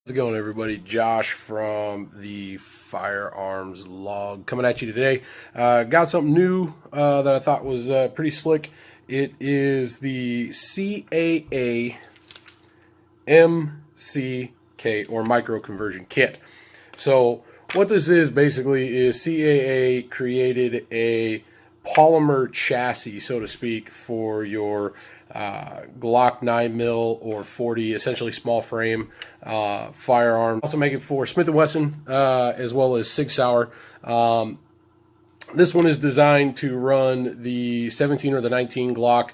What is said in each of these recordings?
How's it going, everybody? Josh from the Firearms Log coming at you today. Got something new that I thought was pretty slick. It is the CAA MCK or Micro Conversion Kit. So what this is basically is CAA created a polymer chassis, so to speak, for your Glock 9mm or 40, essentially small frame firearm. Also make it for Smith & Wesson as well as Sig Sauer. This one is designed to run the 17 or the 19 Glock,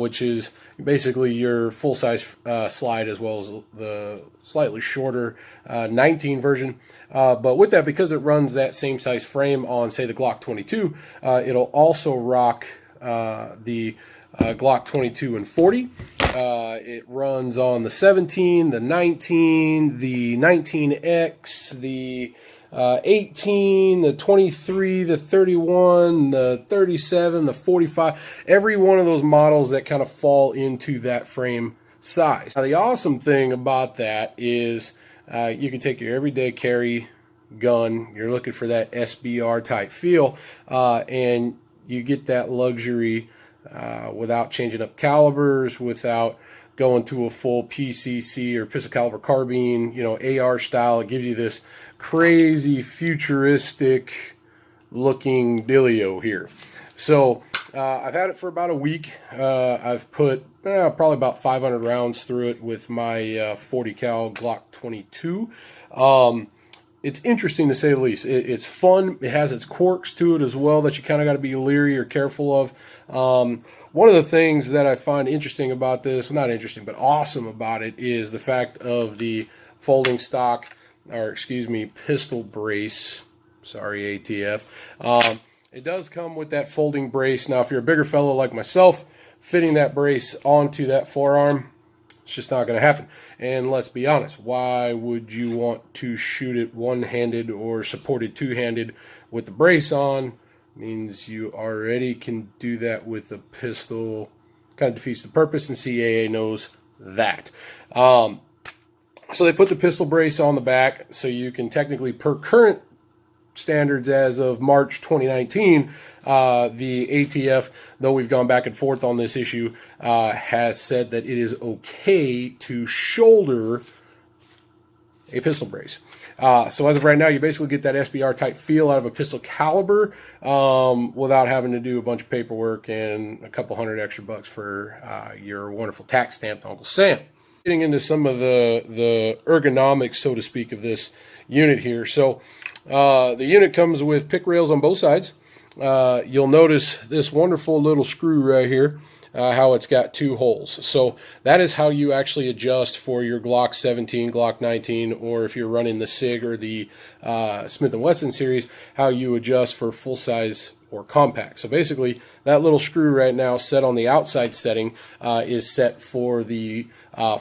which is basically your full-size slide, as well as the slightly shorter 19 version. But with that, because it runs that same size frame on, say, the Glock 22, it'll also rock the Glock 22 and 40. It runs on the 17, the 19, the 19X, the 18, the 23, the 31, the 37, the 45, every one of those models that kind of fall into that frame size. Now, the awesome thing about that is you can take your everyday carry gun, you're looking for that SBR type feel, and you get that luxury without changing up calibers, without going to a full PCC or pistol caliber carbine, you know, AR style. It gives you this crazy futuristic looking dealio here. So I've had it for about a week. I've put probably about 500 rounds through it with my 40 cal Glock 22. It's interesting to say the least. It's fun. It has its quirks to it as well that you kind of got to be leery or careful of. One of the things that I find interesting about this, not interesting, but awesome about it, is the fact of the folding stock, or excuse me, pistol brace. Sorry, ATF. It does come with that folding brace. Now, if you're a bigger fellow like myself, fitting that brace onto that forearm, it's just not going to happen. And let's be honest, why would you want to shoot it one-handed or supported two-handed with the brace on? Means you already can do that with the pistol. Kind of defeats the purpose, and CAA knows that. So they put the pistol brace on the back, so you can technically, per current standards as of March 2019, the ATF, though we've gone back and forth on this issue, has said that it is okay to shoulder a pistol brace. So as of right now, you basically get that SBR type feel out of a pistol caliber without having to do a bunch of paperwork and a couple $100 extra bucks for your wonderful tax stamp, Uncle Sam. Getting into some of the ergonomics, so to speak, of this unit here. So the unit comes with pick rails on both sides. You'll notice this wonderful little screw right here, how it's got two holes. So that is how you actually adjust for your Glock 17, Glock 19, or if you're running the SIG or the Smith & Wesson series, how you adjust for full size or compact. So basically, that little screw right now set on the outside setting is set for the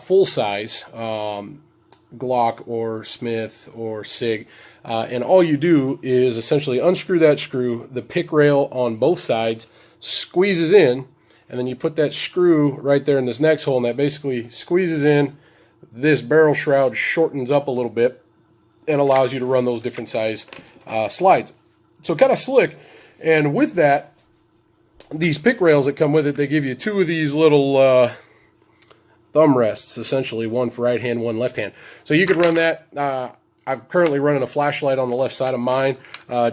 full size Glock or Smith or SIG. And all you do is essentially unscrew that screw, the pick rail on both sides squeezes in, and then you put that screw right there in this next hole, and that basically squeezes in. This barrel shroud shortens up a little bit and allows you to run those different size slides. So kind of slick. And with that, these pick rails that come with it, they give you two of these little thumb rests, essentially, one for right hand, one left hand. So you could run that. I'm currently running a flashlight on the left side of mine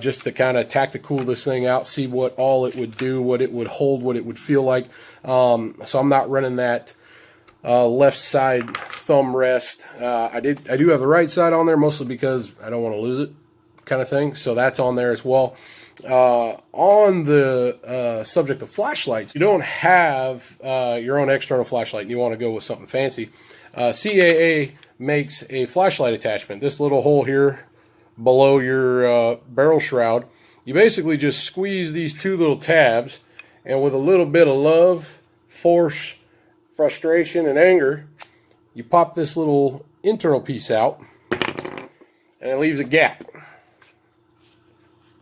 just to kind of tactical this thing out, see what all it would do, what it would hold, what it would feel like. So I'm not running that left side thumb rest. I do have the right side on there, mostly because I don't want to lose it, kind of thing. So that's on there as well. On the subject of flashlights, you don't have your own external flashlight and you want to go with something fancy. CAA makes a flashlight attachment. This little hole here below your barrel shroud, you basically just squeeze these two little tabs, and with a little bit of love, force, frustration, and anger, you pop this little internal piece out, and it leaves a gap.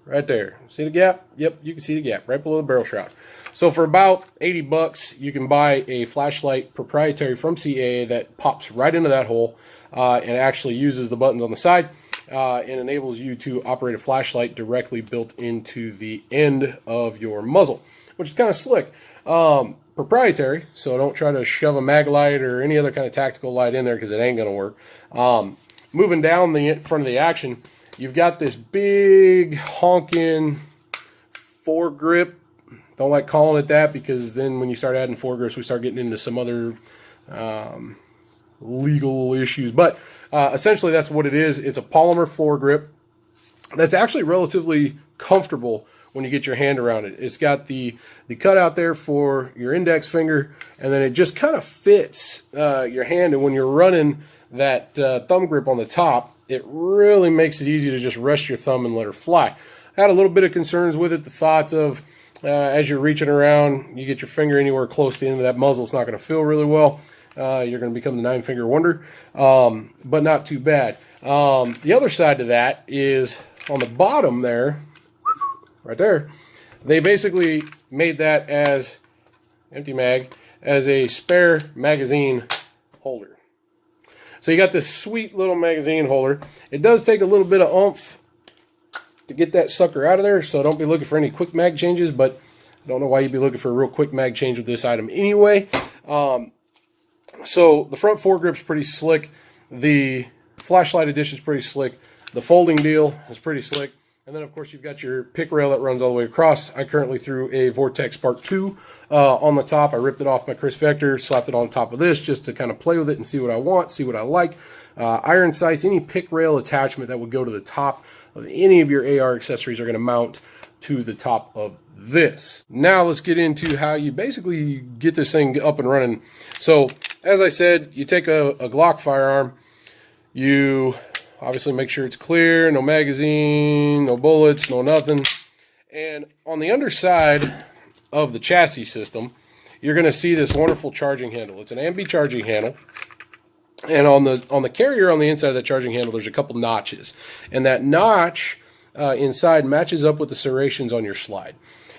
Right there. See the gap? Yep, you can see the gap right below the barrel shroud. So for about 80 bucks, you can buy a flashlight proprietary from CAA that pops right into that hole. and actually uses the buttons on the side and enables you to operate a flashlight directly built into the end of your muzzle, which is kind of slick. Proprietary, so don't try to shove a mag light or any other kind of tactical light in there because it ain't going to work. Moving down the front of the action, you've got this big honking foregrip. Don't like calling it that because then when you start adding foregrips, we start getting into some other legal issues. But essentially, that's what it is. It's a polymer foregrip that's actually relatively comfortable when you get your hand around it. It's got the cutout there for your index finger, and then it just kind of fits your hand. And when you're running that thumb grip on the top, it really makes it easy to just rest your thumb and let her fly. I had a little bit of concerns with it. The thoughts of as you're reaching around, you get your finger anywhere close to the end of that muzzle, it's not going to feel really well. You're going to become the 9-finger wonder, but not too bad. The other side to that is on the bottom there, right there, they basically made that as empty mag, as a spare magazine holder. So you got this sweet little magazine holder. It does take a little bit of oomph to get that sucker out of there, so don't be looking for any quick mag changes, but I don't know why you'd be looking for a real quick mag change with this item anyway. So the front foregrip's pretty slick. The flashlight addition's pretty slick. The folding deal is pretty slick. And then, of course, you've got your pick rail that runs all the way across. I currently threw a Vortex Spark 2 on the top. I ripped it off my Chris Vector, slapped it on top of this just to kind of play with it and see what I want, see what I like. Iron sights, any pick rail attachment that would go to the top of any of your AR accessories are going to mount to the top of this. Now let's get into how you basically get this thing up and running. So, as I said, you take a Glock firearm, you obviously make sure it's clear, no magazine, no bullets, no nothing. And on the underside of the chassis system, you're going to see this wonderful charging handle. It's an ambi charging handle. And on the carrier on the inside of that charging handle, there's a couple notches. And that notch inside matches up with the serrations on your slide.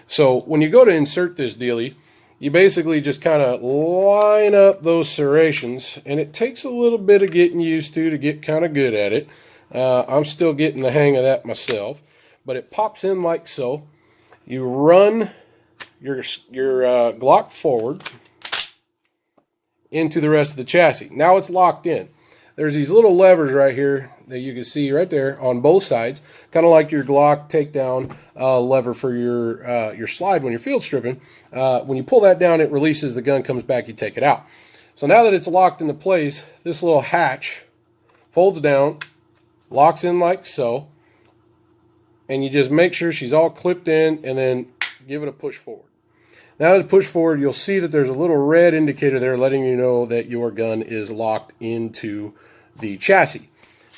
So when you go to insert this dealie, you basically just kind of line up those serrations, and it takes a little bit of getting used to get kind of good at it. I'm still getting the hang of that myself, but it pops in like so. You run your Glock forward into the rest of the chassis. Now it's locked in. There's these little levers right here that you can see right there on both sides, kind of like your Glock takedown lever for your slide when you're field stripping. When you pull that down, it releases, the gun comes back, you take it out. So now that it's locked into place, this little hatch folds down, locks in like so, and you just make sure she's all clipped in and then give it a push forward. Now to push forward, you'll see that there's a little red indicator there letting you know that your gun is locked into the chassis.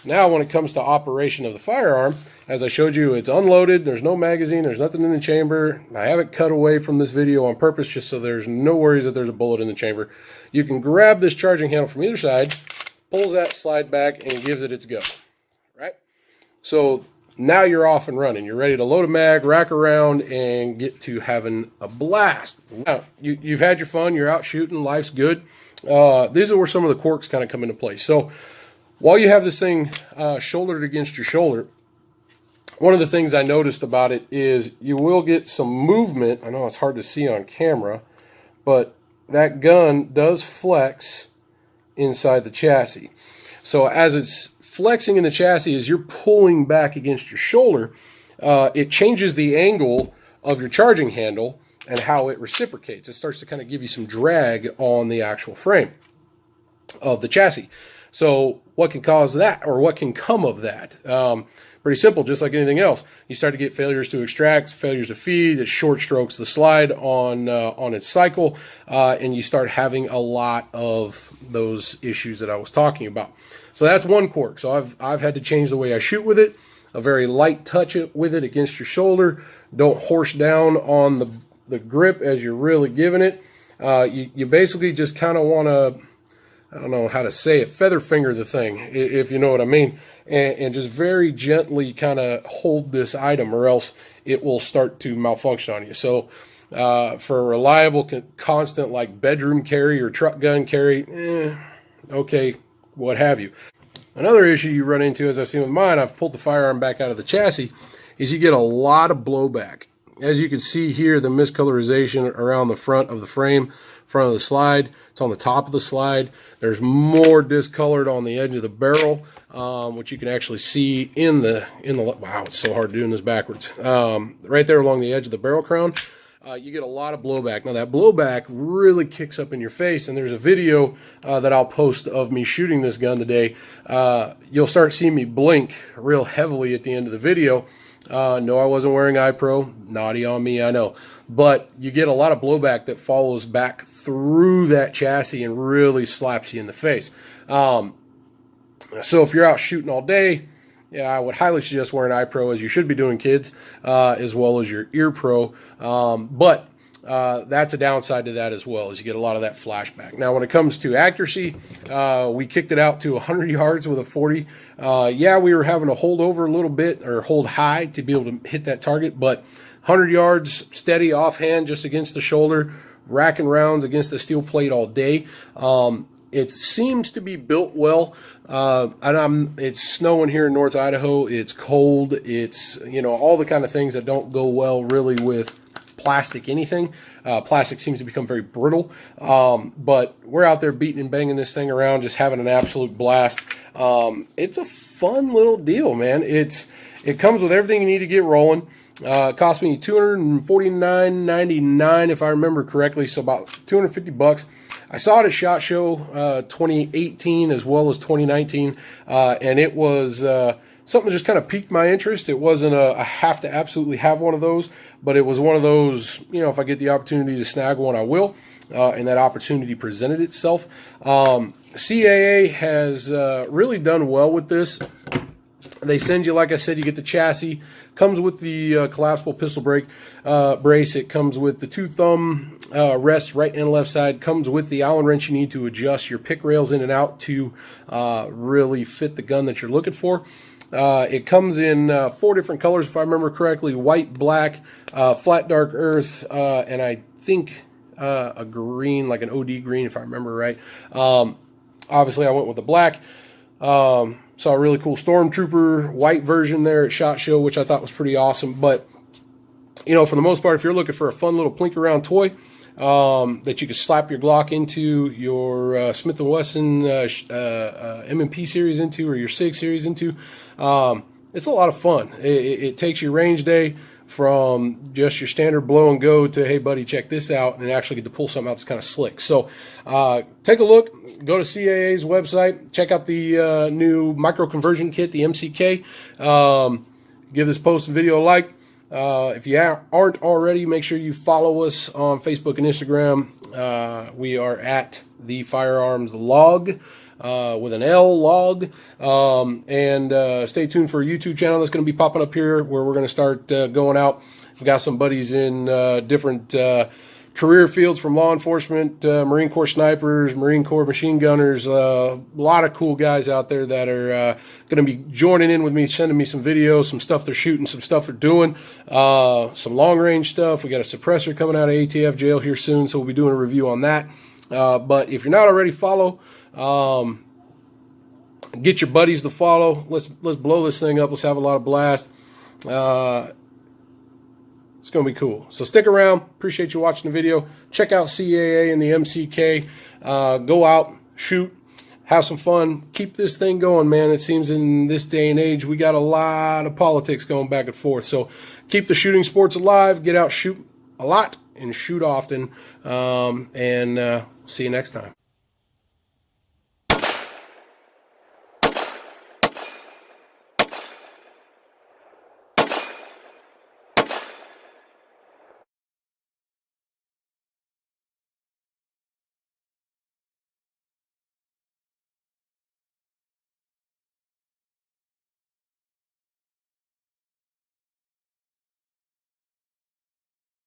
Now when it comes to operation of the firearm, as I showed you, it's unloaded, there's no magazine, there's nothing in the chamber. I haven't cut away from this video on purpose just so there's no worries that there's a bullet in the chamber. You can grab this charging handle from either side, pulls that slide back, and gives it its go. Right? So now you're off and running. You're ready to load a mag, rack around, and get to having a blast. Now, you've had your fun, you're out shooting, life's good. These are where some of the quirks kind of come into place. So while you have this thing shouldered against your shoulder, one of the things I noticed about it is you will get some movement. I know it's hard to see on camera, but that gun does flex inside the chassis. So as it's flexing in the chassis, as you're pulling back against your shoulder, it changes the angle of your charging handle and how it reciprocates. It starts to kind of give you some drag on the actual frame of the chassis. So what can cause that, or what can come of that? Pretty simple, just like anything else. You start to get failures to extract, failures to feed, it short strokes the slide on its cycle, and you start having a lot of those issues that I was talking about. So that's one quirk. So I've had to change the way I shoot with it. A very light touch with it against your shoulder. Don't horse down on the grip as you're really giving it. You basically just kind of want to, I don't know how to say it, feather finger the thing, if you know what I mean, and just very gently kind of hold this item, or else it will start to malfunction on you. So for a reliable, constant, like bedroom carry or truck gun carry, okay, what have you. Another issue you run into, as I've seen with mine, I've pulled the firearm back out of the chassis, is you get a lot of blowback. As you can see here, the miscolorization around the front of the frame, front of the slide, it's on the top of the slide. There's more discolored on the edge of the barrel, which you can actually see in the, wow, it's so hard doing this backwards. Right there along the edge of the barrel crown. You get a lot of blowback. Now that blowback really kicks up in your face, and there's a video that I'll post of me shooting this gun today. You'll start seeing me blink real heavily at the end of the video. No, I wasn't wearing iPro. Naughty on me, I know. But you get a lot of blowback that follows back through that chassis and really slaps you in the face. So if you're out shooting all day, yeah, I would highly suggest wearing iPro, as you should be doing, kids, as well as your ear pro. But that's a downside to that as well, as you get a lot of that flashback. Now, when it comes to accuracy, we kicked it out to 100 yards with a 40. Yeah, we were having to hold over a little bit, or hold high to be able to hit that target, but 100 yards steady offhand just against the shoulder, racking rounds against the steel plate all day. It seems to be built well. It's snowing here in North Idaho. It's cold. It's, you know, all the kind of things that don't go well really with plastic anything. Plastic seems to become very brittle. But we're out there beating and banging this thing around, just having an absolute blast. It's a fun little deal, man. It comes with everything you need to get rolling. It cost me $249.99 if I remember correctly, so about $250. I saw it at SHOT Show 2018 as well as 2019, and it was something that just kind of piqued my interest. It wasn't I have to absolutely have one of those, but it was one of those, you know, if I get the opportunity to snag one, I will, and that opportunity presented itself. CAA has really done well with this. They send you, like I said, you get the chassis, comes with the collapsible pistol brace. It comes with the 2-thumb rests right and left side, comes with the Allen wrench you need to adjust your pick rails in and out to really fit the gun that you're looking for. It comes in 4 different colors, if I remember correctly: white, black, flat dark earth, and I think a green, like an OD green, if I remember right. Obviously, I went with the black. Saw a really cool Stormtrooper white version there at SHOT Show, which I thought was pretty awesome. But, you know, for the most part, if you're looking for a fun little plink around toy that you can slap your Glock into, your Smith & Wesson M&P series into, or your SIG series into, it's a lot of fun. It takes your range day from just your standard blow and go to, hey buddy, check this out, and actually get to pull something out that's kind of slick. So take a look, go to CAA's website, check out the new Micro Conversion Kit, the MCK. Give this post and video a like. If you aren't already, make sure you follow us on Facebook and Instagram. We are at The Firearms Log, with an L, log. And stay tuned for a YouTube channel that's going to be popping up here, where we're going to start going out. We've got some buddies in different career fields, from law enforcement, Marine Corps snipers, Marine Corps machine gunners, a lot of cool guys out there that are going to be joining in with me, sending me some videos, some stuff they're shooting, some stuff they're doing, some long range stuff. We got a suppressor coming out of ATF jail here soon, so we'll be doing a review on that. But if you're not already, follow. Get your buddies to follow. Let's blow this thing up. Let's have a lot of blast. It's going to be cool. So stick around. Appreciate you watching the video. Check out CAA and the MCK. Go out, shoot, have some fun. Keep this thing going, man. It seems in this day and age we got a lot of politics going back and forth. So keep the shooting sports alive. Get out, shoot a lot, and shoot often. And see you next time.